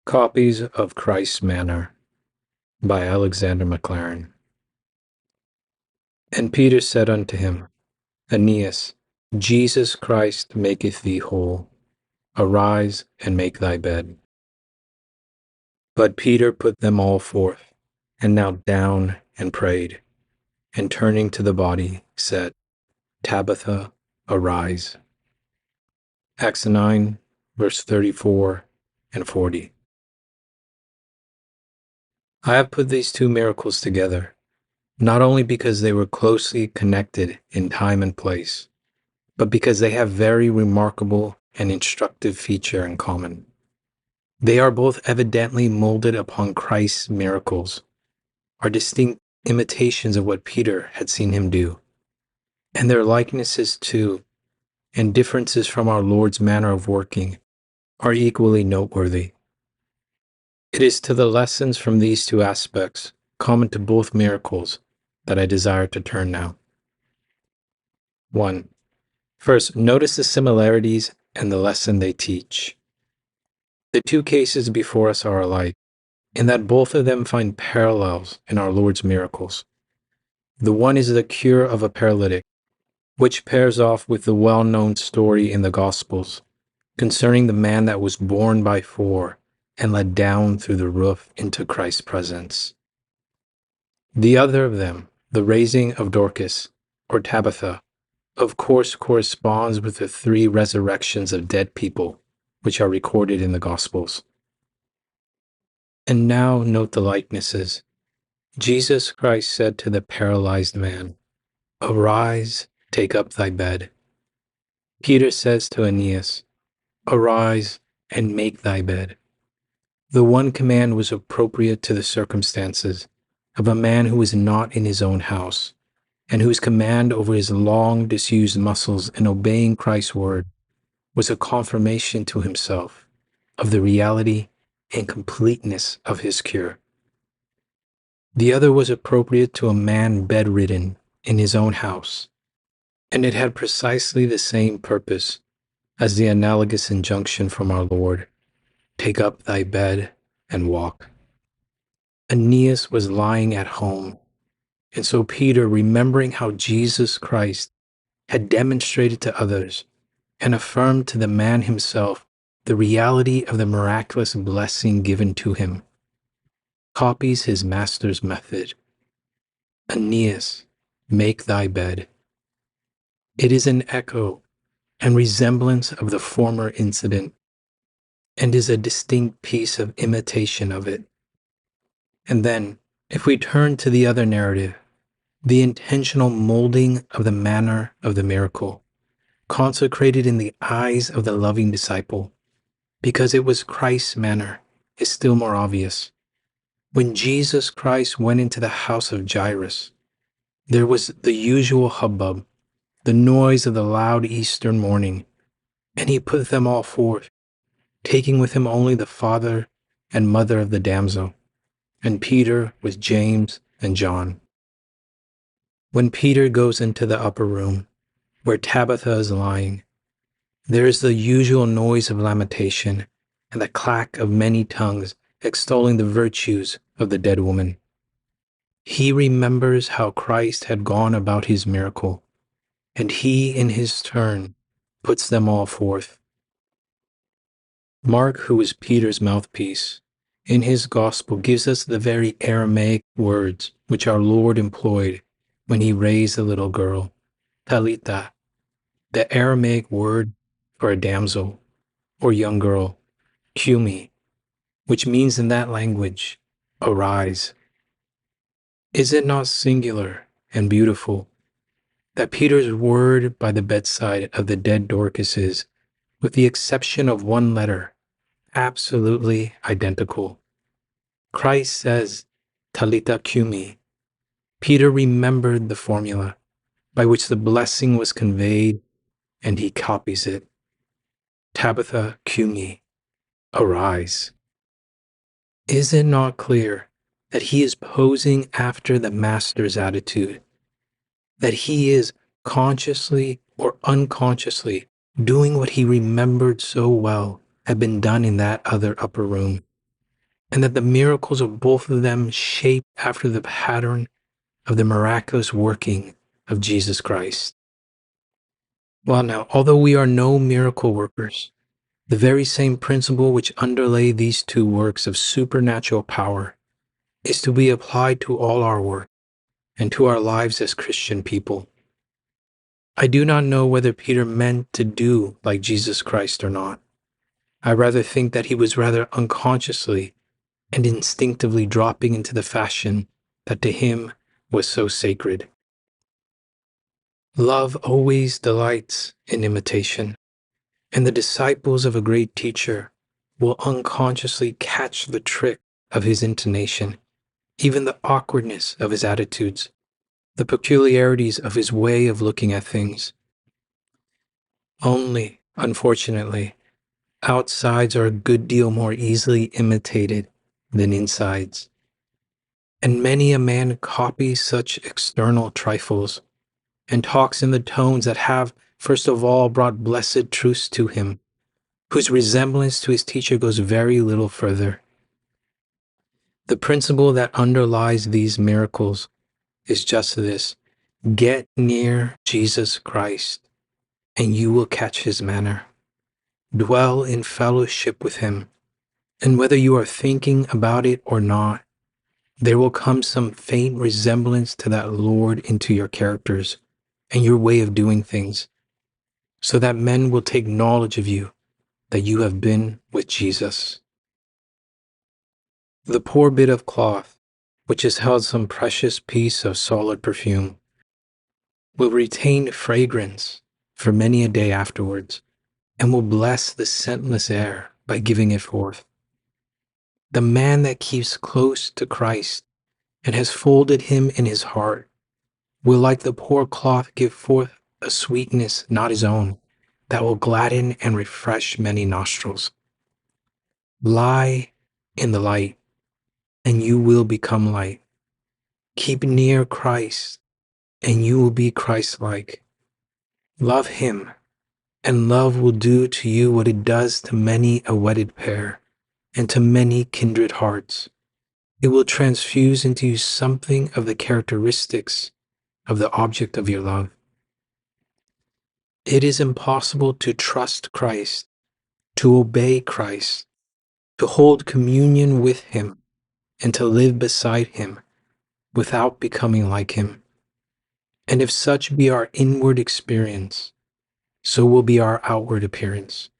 Copies of Christ's Manner by Alexander Maclaren. And Peter said unto him, Aeneas, Jesus Christ maketh thee whole. Arise and make thy bed. But Peter put them all forth, and knelt down and prayed, and turning to the body said, Tabitha, arise. Acts 9, verse 34 and 40. I have put these two miracles together, not only because they were closely connected in time and place, but because they have very remarkable and instructive feature in common. They are both evidently molded upon Christ's miracles, are distinct imitations of what Peter had seen him do, and their likenesses to and differences from our Lord's manner of working are equally noteworthy. It is to the lessons from these two aspects, common to both miracles, that I desire to turn now. 1. First, notice the similarities and the lesson they teach. The two cases before us are alike, in that both of them find parallels in our Lord's miracles. The one is the cure of a paralytic, which pairs off with the well-known story in the Gospels concerning the man that was borne by four and led down through the roof into Christ's presence. The other of them, the raising of Dorcas, or Tabitha, of course corresponds with the three resurrections of dead people which are recorded in the Gospels. And now note the likenesses. Jesus Christ said to the paralyzed man, Arise, take up thy bed. Peter says to Aeneas, Arise and make thy bed. The one command was appropriate to the circumstances of a man who was not in his own house, and whose command over his long disused muscles in obeying Christ's word was a confirmation to himself of the reality and completeness of his cure. The other was appropriate to a man bedridden in his own house, and it had precisely the same purpose as the analogous injunction from our Lord, Take up thy bed and walk. Aeneas was lying at home, and so Peter, remembering how Jesus Christ had demonstrated to others and affirmed to the man himself the reality of the miraculous blessing given to him, copies his master's method. Aeneas, make thy bed. It is an echo and resemblance of the former incident, and is a distinct piece of imitation of it. And then, if we turn to the other narrative, the intentional molding of the manner of the miracle, consecrated in the eyes of the loving disciple, because it was Christ's manner, is still more obvious. When Jesus Christ went into the house of Jairus, there was the usual hubbub, the noise of the loud Eastern morning, and he put them all forth, taking with him only the father and mother of the damsel, and Peter with James and John. When Peter goes into the upper room, where Tabitha is lying, there is the usual noise of lamentation and the clack of many tongues extolling the virtues of the dead woman. He remembers how Christ had gone about his miracle, and he in his turn puts them all forth. Mark, who is Peter's mouthpiece, in his gospel gives us the very Aramaic words which our Lord employed when he raised the little girl, Talitha, the Aramaic word for a damsel or young girl, Kumi, which means in that language, arise. Is it not singular and beautiful that Peter's word by the bedside of the dead Dorcas is, with the exception of one letter, absolutely identical? Christ says, Talitha Kumi. Peter remembered the formula by which the blessing was conveyed, and he copies it. Tabitha Kumi, arise. Is it not clear that he is posing after the master's attitude, that he is consciously or unconsciously doing what he remembered so well had been done in that other upper room? and that the miracles of both of them shape after the pattern of the miraculous working of Jesus Christ. Well, now, although we are no miracle workers, the very same principle which underlay these two works of supernatural power is to be applied to all our work and to our lives as Christian people. I do not know whether Peter meant to do like Jesus Christ or not. I rather think that he was rather unconsciously and instinctively dropping into the fashion that to him was so sacred. Love always delights in imitation, and the disciples of a great teacher will unconsciously catch the trick of his intonation, even the awkwardness of his attitudes, the peculiarities of his way of looking at things. Only, unfortunately, outsides are a good deal more easily imitated than insides. And many a man copies such external trifles and talks in the tones that have, first of all, brought blessed truths to him, whose resemblance to his teacher goes very little further. The principle that underlies these miracles is just this: get near Jesus Christ, and you will catch his manner. Dwell in fellowship with him, and whether you are thinking about it or not, there will come some faint resemblance to that Lord into your characters and your way of doing things, so that men will take knowledge of you, that you have been with Jesus. The poor bit of cloth, which has held some precious piece of solid perfume, will retain fragrance for many a day afterwards, and will bless the scentless air by giving it forth. The man that keeps close to Christ and has folded him in his heart will, like the poor cloth, give forth a sweetness not his own, that will gladden and refresh many nostrils. Lie in the light, and you will become light. Keep near Christ, and you will be Christ-like. Love him, and love will do to you what it does to many a wedded pair and to many kindred hearts. It will transfuse into you something of the characteristics of the object of your love. It is impossible to trust Christ, to obey Christ, to hold communion with him, and to live beside him without becoming like him. And if such be our inward experience, so will be our outward appearance.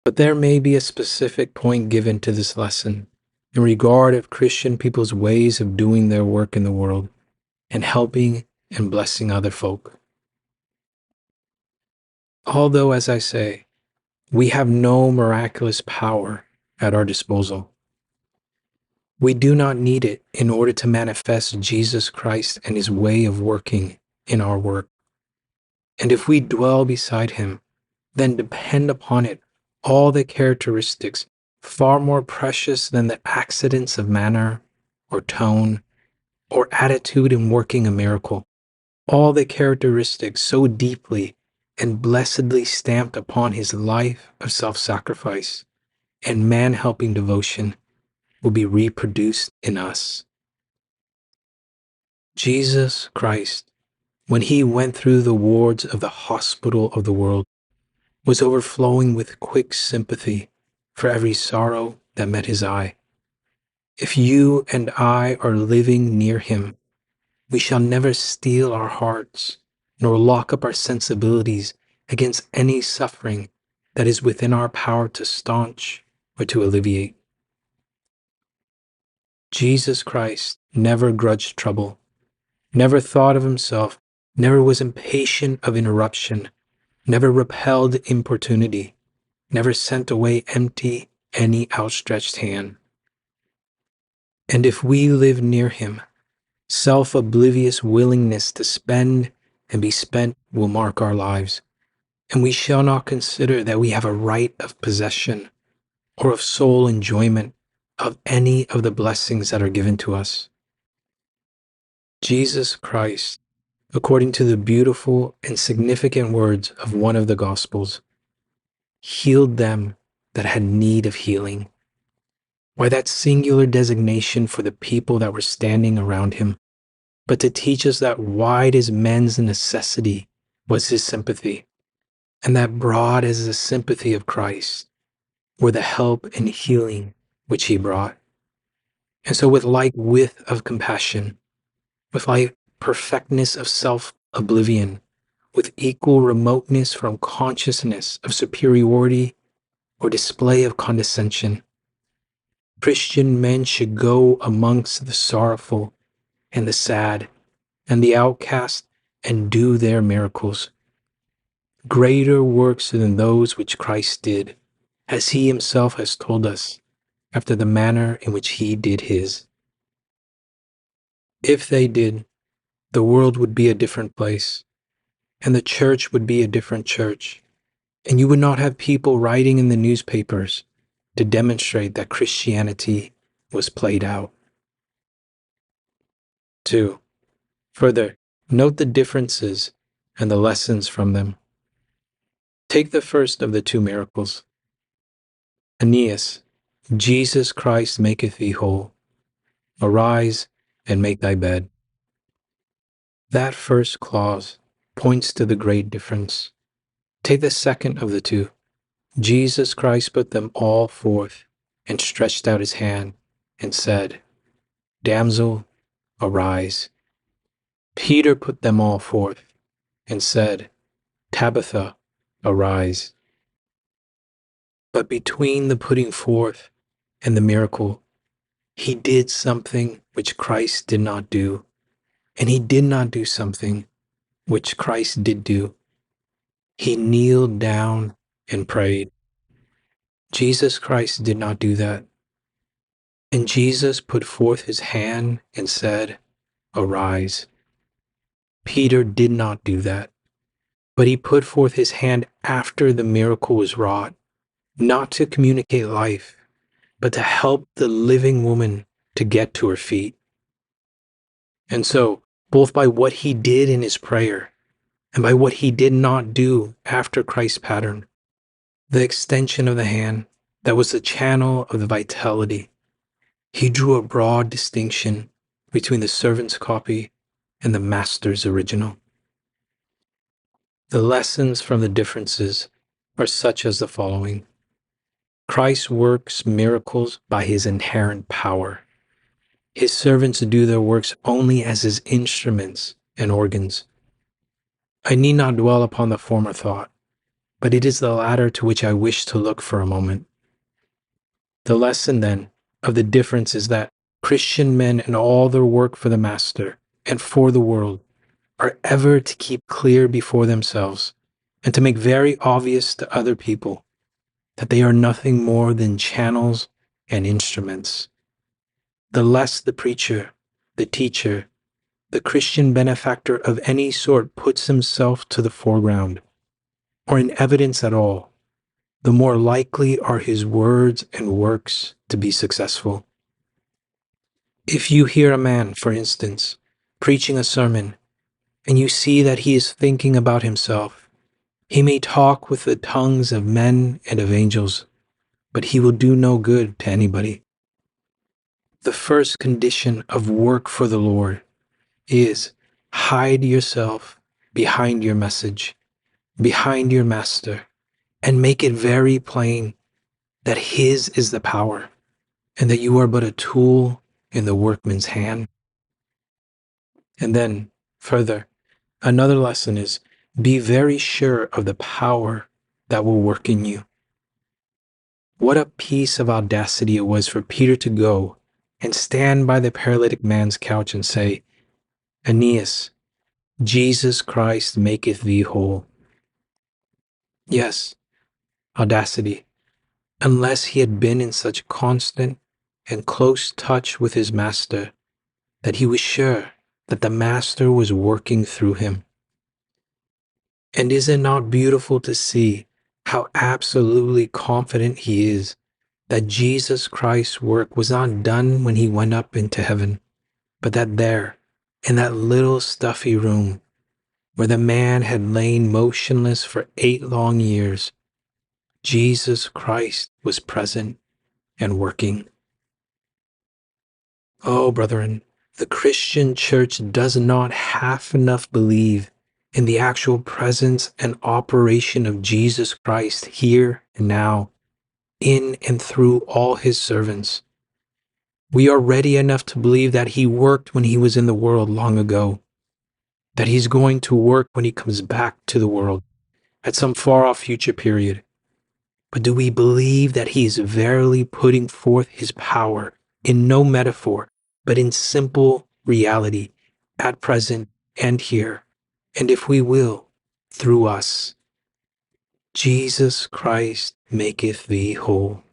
But there may be a specific point given to this lesson in regard of Christian people's ways of doing their work in the world and helping and blessing other folk. Although, as I say, we have no miraculous power at our disposal, we do not need it in order to manifest Jesus Christ and his way of working in our work. And if we dwell beside him, then depend upon it all the characteristics far more precious than the accidents of manner or tone or attitude in working a miracle, all the characteristics so deeply and blessedly stamped upon his life of self-sacrifice and man-helping devotion will be reproduced in us. Jesus Christ, when he went through the wards of the hospital of the world, was overflowing with quick sympathy for every sorrow that met his eye. If you and I are living near him, we shall never steel our hearts, nor lock up our sensibilities against any suffering that is within our power to staunch or to alleviate. Jesus Christ never grudged trouble, never thought of himself, never was impatient of interruption, never repelled importunity, never sent away empty any outstretched hand. And if we live near him, self-oblivious willingness to spend and be spent will mark our lives, and we shall not consider that we have a right of possession or of sole enjoyment of any of the blessings that are given to us. Jesus Christ, according to the beautiful and significant words of one of the Gospels, healed them that had need of healing. Why that singular designation for the people that were standing around him, but to teach us that wide as men's necessity was his sympathy, and that broad as the sympathy of Christ were the help and healing which he brought. And so with like width of compassion, with like perfectness of self-oblivion, with equal remoteness from consciousness of superiority or display of condescension, Christian men should go amongst the sorrowful and the sad and the outcast and do their miracles. Greater works than those which Christ did, as he himself has told us, after the manner in which he did his. If they did, the world would be a different place, and the church would be a different church, and you would not have people writing in the newspapers to demonstrate that Christianity was played out. 2. Further, note the differences and the lessons from them. Take the first of the two miracles. Aeneas, Jesus Christ maketh thee whole. Arise and make thy bed. That first clause points to the great difference. Take the second of the two. Jesus Christ put them all forth and stretched out his hand and said, Damsel, arise. Peter put them all forth and said, Tabitha, arise. But between the putting forth and the miracle, he did something which Christ did not do, and he did not do something which Christ did do. He kneeled down and prayed. Jesus Christ did not do that. And Jesus put forth his hand and said, Arise. Peter did not do that, but he put forth his hand after the miracle was wrought, not to communicate life, but to help the living woman to get to her feet. And so, both by what he did in his prayer and by what he did not do after Christ's pattern, the extension of the hand that was the channel of the vitality, he drew a broad distinction between the servant's copy and the master's original. The lessons from the differences are such as the following. Christ works miracles by his inherent power. His servants do their works only as his instruments and organs. I need not dwell upon the former thought, but it is the latter to which I wish to look for a moment. The lesson, then, of the difference is that Christian men in all their work for the Master and for the world are ever to keep clear before themselves and to make very obvious to other people that they are nothing more than channels and instruments. The less the preacher, the teacher, the Christian benefactor of any sort puts himself to the foreground, or in evidence at all, the more likely are his words and works to be successful. If you hear a man, for instance, preaching a sermon, and you see that he is thinking about himself, he may talk with the tongues of men and of angels, but he will do no good to anybody. The first condition of work for the Lord is hide yourself behind your message, behind your master, and make it very plain that his is the power and that you are but a tool in the workman's hand. And then, further, another lesson is be very sure of the power that will work in you. What a piece of audacity it was for Peter to go and stand by the paralytic man's couch and say, Aeneas, Jesus Christ maketh thee whole. Yes, audacity, unless he had been in such constant and close touch with his master that he was sure that the master was working through him. And is it not beautiful to see how absolutely confident he is that Jesus Christ's work was not done when he went up into heaven, but that there, in that little stuffy room, where the man had lain motionless for 8 long years, Jesus Christ was present and working. Oh, brethren, the Christian church does not half enough believe in the actual presence and operation of Jesus Christ here and now, in and through all his servants. We are ready enough to believe that he worked when he was in the world long ago, that he's going to work when he comes back to the world at some far-off future period. But do we believe that he is verily putting forth his power in no metaphor, but in simple reality, at present and here, and if we will, through us? Jesus Christ maketh thee whole.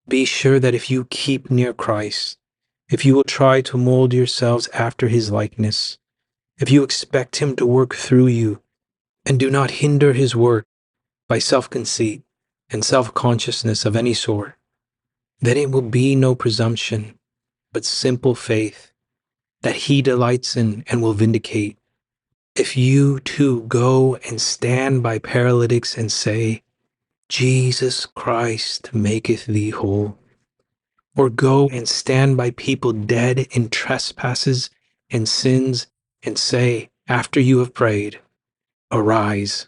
Be sure that if you keep near Christ, if you will try to mold yourselves after his likeness, if you expect him to work through you, and do not hinder his work by self-conceit and self-consciousness of any sort, then it will be no presumption, but simple faith that he delights in and will vindicate. If you too go and stand by paralytics and say, Jesus Christ maketh thee whole, or go and stand by people dead in trespasses and sins and say, after you have prayed, arise.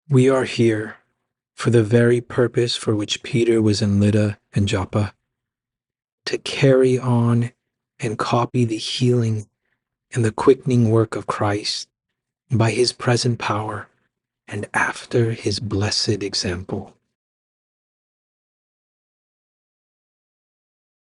We are here for the very purpose for which Peter was in Lydda and Joppa, to carry on and copy the healing and the quickening work of Christ by his present power and after his blessed example.